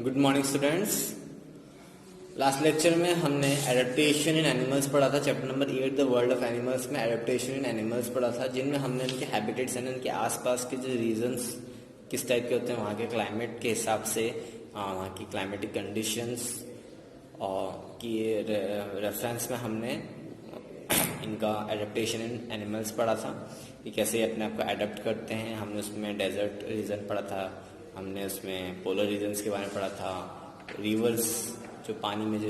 Good morning students. Last lecture में हमने adaptation इन animals पढ़ा था। Chapter number 8 the world of animals में एडेप्टेशन इन एनिमल्स पढ़ा था, जिनमें हमने उनके हैबिटेट्स एंड उनके आसपास के जो रीजन्स किस टाइप के होते हैं, वहाँ के क्लाइमेट के हिसाब से वहाँ की क्लाइमेटिक कंडीशंस और की रेफरेंस में हमने इनका एडेप्टेशन इन एनिमल्स पढ़ा था कि कैसे अपने आप को एडेप्ट करते हैं। हमने उसमें डेजर्ट रीजन पढ़ा था, हमने उसमें पोलर रीजन्स के बारे में पढ़ा था, रिवर्स जो पानी में जो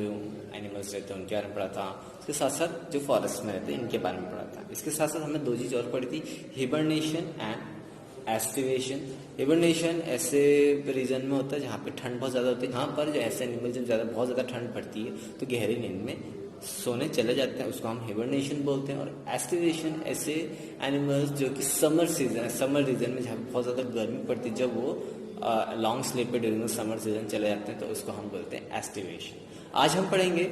एनिमल्स रहते हैं उनके बारे में पढ़ा था, उसके साथ साथ जो फॉरेस्ट में रहते हैं इनके बारे में पढ़ा था। इसके साथ साथ हमने दो चीज़ और पढ़ी थी, हिबरनेशन एंड एस्टिवेशन। हिबरनेशन ऐसे रीजन में होता है जहाँ पे ठंड बहुत ज़्यादा होती है, यहाँ पर जो ऐसे एनिमल जब बहुत ज़्यादा ठंड पड़ती है तो गहरी नींद में सोने चले जाते हैं, उसको हम हिबरनेशन बोलते हैं। और एस्टिवेशन ऐसे एनिमल्स जो कि समर रीजन में जहाँ बहुत ज़्यादा गर्मी पड़ती है, जब वो लॉन्ग स्लीप पे ड्यूरिंग समर सीजन चले जाते हैं तो उसको हम बोलते हैं एस्टिवेशन। आज हम पढ़ेंगे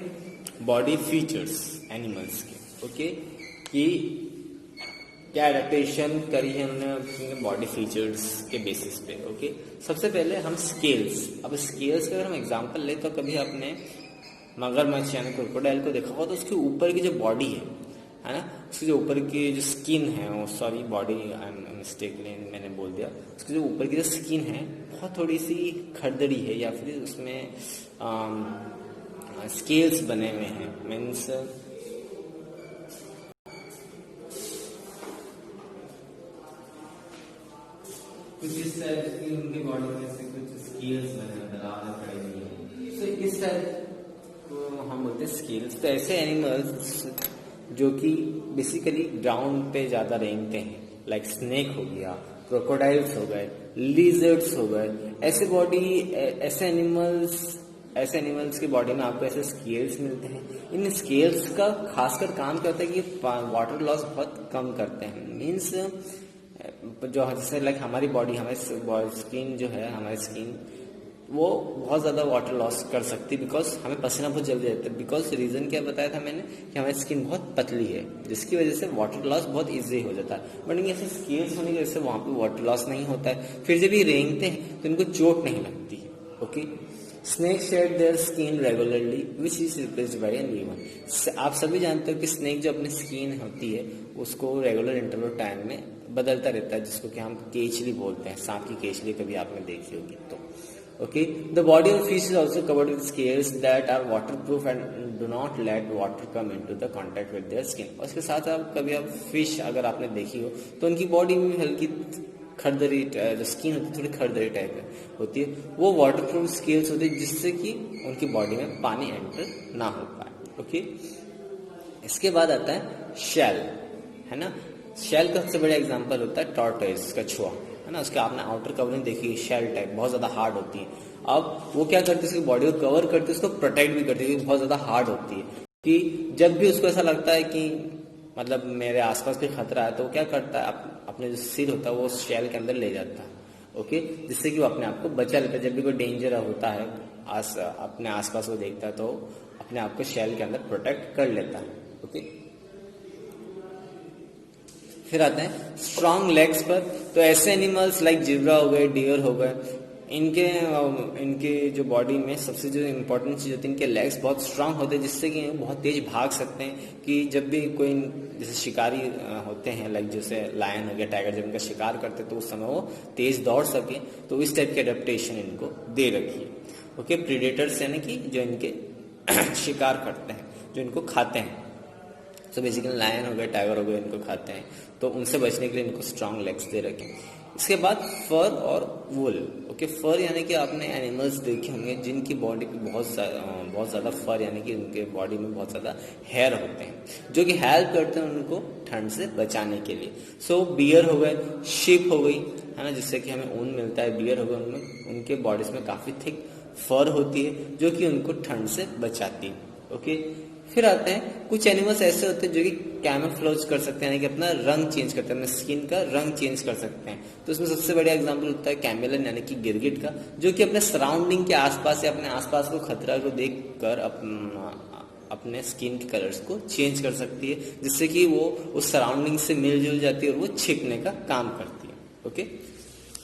बॉडी फीचर्स एनिमल्स के, ओके, कि क्या एडेप्टेशन करी है हमने अपने बॉडी फीचर्स के बेसिस पे। ओके, सबसे पहले हम स्केल्स। अब स्केल्स का अगर हम एग्जांपल ले तो कभी आपने मगरमच्छ यानी क्रोकोडाइल को देखा होगा तो उसके ऊपर की जो बॉडी है ना, उसकी जो ऊपर की जो स्किन है, सॉरी बॉडी मिस्टेकली मैंने बोल दिया, उसकी जो ऊपर की जो स्किन है बहुत थोड़ी सी खरदरी है या फिर उसमें स्केल्स बने हुए हैं। मीन्स कुछ इस टाइप की उनकी बॉडी में से कुछ स्केल्स बने हुए हैं, तो इस टाइप को हम बोलते हैं स्केल्स। तो ऐसे एनिमल्स जो कि बेसिकली ग्राउंड पे ज्यादा रेंगते हैं, लाइक स्नेक हो गया, क्रोकोडाइल्स हो गए, लिजर्ड्स हो गए, ऐसे एनिमल्स की बॉडी में आपको ऐसे स्केल्स मिलते हैं। इन स्केल्स का खासकर काम क्या होता है कि वाटर लॉस बहुत कम करते हैं। मीन्स जो जैसे लाइक हमारी बॉडी, हमारी स्किन जो है, हमारी स्किन वो बहुत ज़्यादा वाटर लॉस कर सकती है बिकॉज हमें पसीना बहुत जल्दी आता है। बिकॉज रीज़न क्या बताया था मैंने कि हमारी स्किन बहुत पतली है, जिसकी वजह से वाटर लॉस बहुत इजी हो जाता है। बट ये ऐसे स्केल्स होने की वजह से वहाँ पे वाटर लॉस नहीं होता है। फिर जब ये रेंगते हैं तो इनको चोट नहीं लगती है। Okay, snake shade their skin regularly which is replaced by a new one. आप सभी जानते हो कि स्नेक जो अपनी स्किन होती है उसको रेगुलर इंटरवल टाइम में बदलता रहता है, जिसको कि हम केचली बोलते हैं। सांप की केचली कभी आपने देखी होगी तो। Okay, the body of fish is also covered with scales that are waterproof and do not let water come into the contact with their skin. और इसके साथ आप फिश अगर आपने देखी हो तो उनकी बॉडी में हल्की खरदरी जो स्किन होती है थोड़ी खरदरी टाइप होती है, वो वाटरप्रूफ स्केल्स होती है जिससे कि उनकी बॉडी में पानी एंटर ना हो पाए। ओके, इसके बाद आता है शेल, है ना। शेल का सबसे बड़ा एग्जाम्पल होता है टॉर्टोइस, कछुआ, है ना। उसके आपने आउटर कवरिंग देखी, शेल टाइप बहुत ज्यादा हार्ड होती है। अब वो क्या करती है, उसकी बॉडी को कवर करती है, उसको प्रोटेक्ट भी करती है क्योंकि बहुत ज्यादा हार्ड होती है। कि जब भी उसको ऐसा लगता है कि मतलब मेरे आसपास कोई खतरा है तो वो क्या करता है, अपने जो सिर होता है वो शेल के अंदर ले जाता है। ओके, जिससे कि वो अपने आप को बचा लेता है। जब भी कोई डेंजर होता है अपने आसपास वो देखता है तो अपने आप को शेल के अंदर प्रोटेक्ट कर लेता है। ओके, फिर आते हैं स्ट्रॉन्ग लेग्स पर। तो ऐसे एनिमल्स लाइक जिब्रा हो गए, डियर हो गए, इनके जो बॉडी में सबसे जो इम्पोर्टेंट चीज होती है, इनके लेग्स बहुत स्ट्रांग होते हैं जिससे कि बहुत तेज भाग सकते हैं। कि जब भी कोई जैसे शिकारी होते हैं, लाइक जैसे लायन हो गया, टाइगर, जब इनका शिकार करते हैं तो उस समय वो तेज दौड़ सके, तो इस टाइप की एडेप्टेशन इनको दे रखी है। ओके, प्रीडेटर्स यानी कि जो इनके शिकार करते हैं, जो इनको खाते हैं, तो बेसिकली लायन हो गए, टाइगर हो गए, इनको खाते हैं, तो उनसे बचने के लिए इनको स्ट्रांग लेग्स दे रखे। इसके बाद फर और वुल। ओके, फर यानी कि आपने एनिमल्स देखे होंगे जिनकी बॉडी पे बहुत ज्यादा फर यानी कि उनके बॉडी में बहुत ज्यादा हेयर होते हैं जो कि हेल्प करते हैं उनको ठंड से बचाने के लिए। सो बियर हो गए, शिप हो गई, है ना, जिससे कि हमें ऊन मिलता है। बियर हो गए, उनमें उनके बॉडीज में काफी थिक फर होती है जो कि उनको ठंड से बचाती है। ओके, फिर आते हैं कुछ एनिमल्स ऐसे होते हैं जो कि कैमोफ्लेज कर सकते हैं, यानी कि अपना रंग चेंज करते हैं, अपने स्किन का रंग चेंज कर सकते हैं। तो उसमें सबसे बढ़िया एग्जांपल होता है कैमेलियन यानी कि गिरगिट का, जो कि अपने सराउंडिंग के आसपास या अपने आसपास को खतरा को देखकर अपने स्किन के कलर्स को चेंज कर सकती है, जिससे कि वो उस सराउंडिंग से मिलजुल जाती है और वो छिपने का काम करती है। ओके,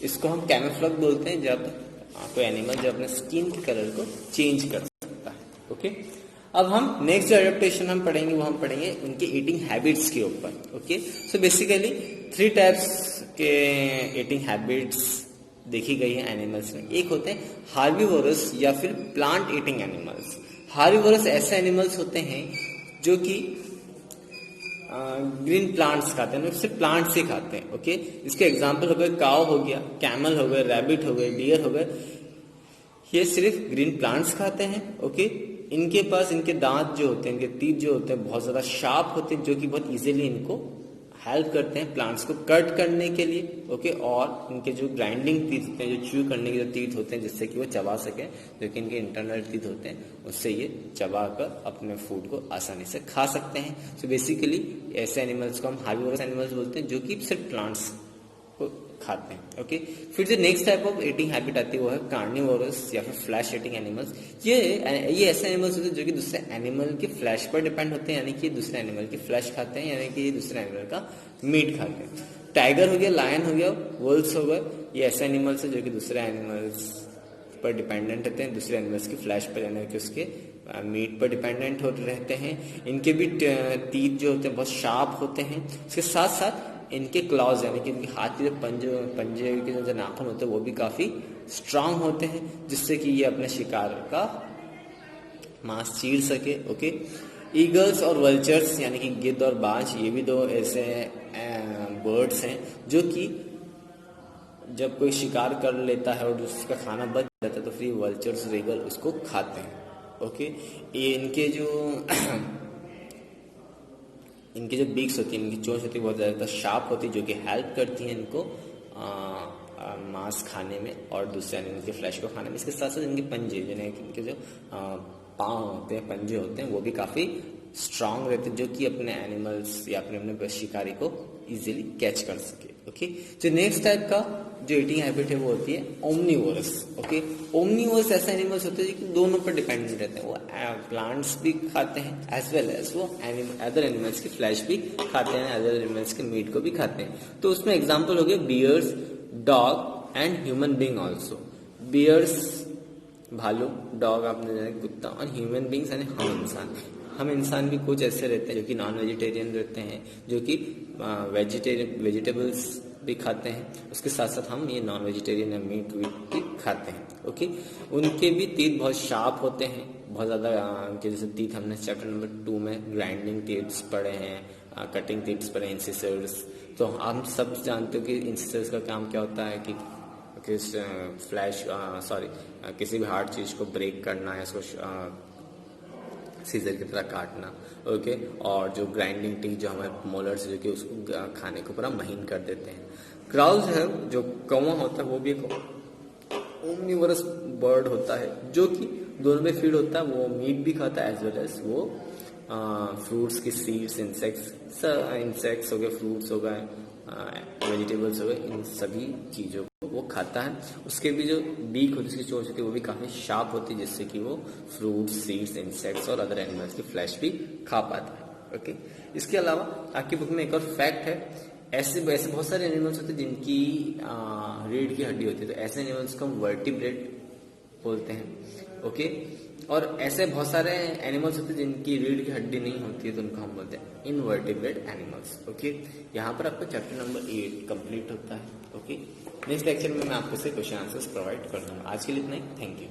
इसको हम कैमोफ्लेज बोलते हैं जब कोई एनिमल जो अपने स्किन के कलर को चेंज कर सकता है। ओके, अब हम नेक्स्ट जो एडेप्टेशन हम पढ़ेंगे वो हम पढ़ेंगे उनके ईटिंग हैबिट्स के ऊपर। ओके, सो बेसिकली 3 टाइप्स के ईटिंग हैबिट्स देखी गई है एनिमल्स में। एक होते हैं हार्बीवोरस या फिर प्लांट ईटिंग एनिमल्स। हार्बीवोरस ऐसे एनिमल्स होते हैं जो कि ग्रीन प्लांट्स खाते हैं, सिर्फ प्लांट्स ही खाते हैं। ओके, इसके एग्जांपल हो गए काऊ हो गया, कैमल हो गए, रैबिट हो गए, डियर हो गए, ये सिर्फ ग्रीन प्लांट्स खाते हैं। ओके, इनके पास इनके दांत जो होते हैं, इनके टीथ जो होते हैं बहुत ज्यादा शार्प होते हैं, जो कि बहुत इजीली इनको हेल्प करते हैं प्लांट्स को कट करने के लिए। ओके, और इनके जो ग्राइंडिंग टीथ होते हैं, जो च्यू करने के जो टीथ होते हैं जिससे कि वो चबा सके, जो कि इनके इंटरनल टीथ होते हैं, उससे ये चबा कर अपने फूड को आसानी से खा सकते हैं। सो बेसिकली ऐसे एनिमल्स को हम हार्बीवोरस एनिमल्स बोलते हैं जो कि सिर्फ प्लांट्स को खाते हैं। ओके, फिर जो next type of eating habit आती है वो है कार्निवोरस या फिर फ्लैश ईटिंग एनिमल्स। ये ऐसे एनिमल्स होते हैं जो कि दूसरे एनिमल के फ्लैश पर डिपेंड होते हैं, यानी कि दूसरे एनिमल की फ्लैश खाते हैं, यानी कि दूसरे एनिमल का मीट खाते हैं। टाइगर हो गया, लायन हो गया, वुल्व्स हो गए, ये ऐसे एनिमल्स है जो कि दूसरे एनिमल्स पर डिपेंडेंट रहते हैं, दूसरे एनिमल्स की फ्लैश पर, यानी कि उसके मीट पर डिपेंडेंट होते रहते हैं। इनके भी टीथ जो होते हैं बहुत शार्प होते हैं। इसके साथ साथ इनके क्लॉज यानी कि इनके हाथ के जो पंजे के जो नाखून होते हैं वो भी काफी स्ट्रांग होते हैं, जिससे कि ये अपने शिकार का मांस चीर सके। ओके, ईगल्स और वल्चर्स यानी कि गिद्ध और बाज, ये भी 2 ऐसे बर्ड्स हैं जो कि जब कोई शिकार कर लेता है और उसका खाना बच जाता है तो फिर वल्चर्स और ईगल उसको खाते हैं। ओके, ये इनके जो बीक्स होती है, इनकी चोंच होती है बहुत ज़्यादा शार्प होती है, जो कि हेल्प करती है इनको मांस खाने में और दूसरे एनिमल के फ्लैश को खाने में। इसके साथ साथ इनके पंजे, यानी कि इनके जो पाँव होते हैं, पंजे होते हैं, वो भी काफ़ी स्ट्रांग रहते हैं, जो कि अपने एनिमल्स या अपने शिकारी को इजीली कैच कर सके। ओके, जो नेक्स्ट टाइप का जो ईटिंग हैबिट है वो होती है ओमनीवोरस। ओके, ओमनीवोरस ऐसे एनिमल्स होते हैं जो कि दोनों पर डिपेंडेंट रहते हैं, वो प्लांट्स भी खाते हैं एज वेल एज वो अदर एनिमल्स की फ्लैश भी खाते हैं, अदर एनिमल्स के मीट को भी खाते हैं। तो उसमें एग्जाम्पल हो गए bears, dog and human being also. Bears भालू, डॉग आपने जाना कुत्ता, और ह्यूमन बींग्स यानी हम इंसान भी कुछ ऐसे रहते हैं जो कि नॉन वेजिटेरियन रहते हैं, जो कि वेजिटेबल्स भी खाते हैं। उसके साथ साथ हम ये नॉन वेजिटेरियन या मीट भी खाते हैं। ओके, उनके भी टीथ बहुत शार्प होते हैं, बहुत ज़्यादा उनके जैसे टीथ हमने चैप्टर नंबर 2 में ग्राइंडिंग टीथ्स पढ़े हैं, कटिंग टीथ्स पढ़े, इंसिसर्स। तो हम सब जानते हो कि इंसिसर्स का काम क्या होता है कि किसी भी हार्ड चीज को ब्रेक करना है, इसको सीजर की तरह काटना। ओके, और जो ग्राइंडिंग टीथ जो हमारे मोलर्स जो कि उसको खाने को पूरा महीन कर देते हैं। क्राउज है, जो कौवा होता है, वो भी एक ओमनीवोरस बर्ड होता है जो कि दोनों में फीड होता है, वो मीट भी खाता है एज वेल एज वो फ्रूट्स की सीड्स, इंसेक्ट्स हो गए, फ्रूट्स हो गए, वेजिटेबल्स हो गए, इन सभी चीजों को वो खाता है। उसके भी जो बीक होती है, उसकी चोंच होती है, वो भी काफी शार्प होती है, जिससे कि वो फ्रूट्स, सीड्स, इंसेक्ट्स और अदर एनिमल्स की फ्लैश भी खा पाता है। ओके, इसके अलावा आपकी बुक में एक और फैक्ट है, ऐसे बहुत सारे एनिमल्स होते हैं जिनकी रीढ़ की हड्डी होती है, तो ऐसे एनिमल्स को हम वर्टिब्रेट बोलते हैं। ओके, और ऐसे बहुत सारे एनिमल्स होते हैं जिनकी रीढ़ की हड्डी नहीं होती है, तो उनको हम बोलते हैं इनवर्टिब्रेट एनिमल्स। ओके, यहाँ पर आपका चैप्टर नंबर 8 कंप्लीट होता है। ओके, नेक्स्ट लेक्चर में मैं आपको से क्वेश्चन आंसर्स प्रोवाइड कर दूंगा। आज के लिए इतना ही, थैंक यू।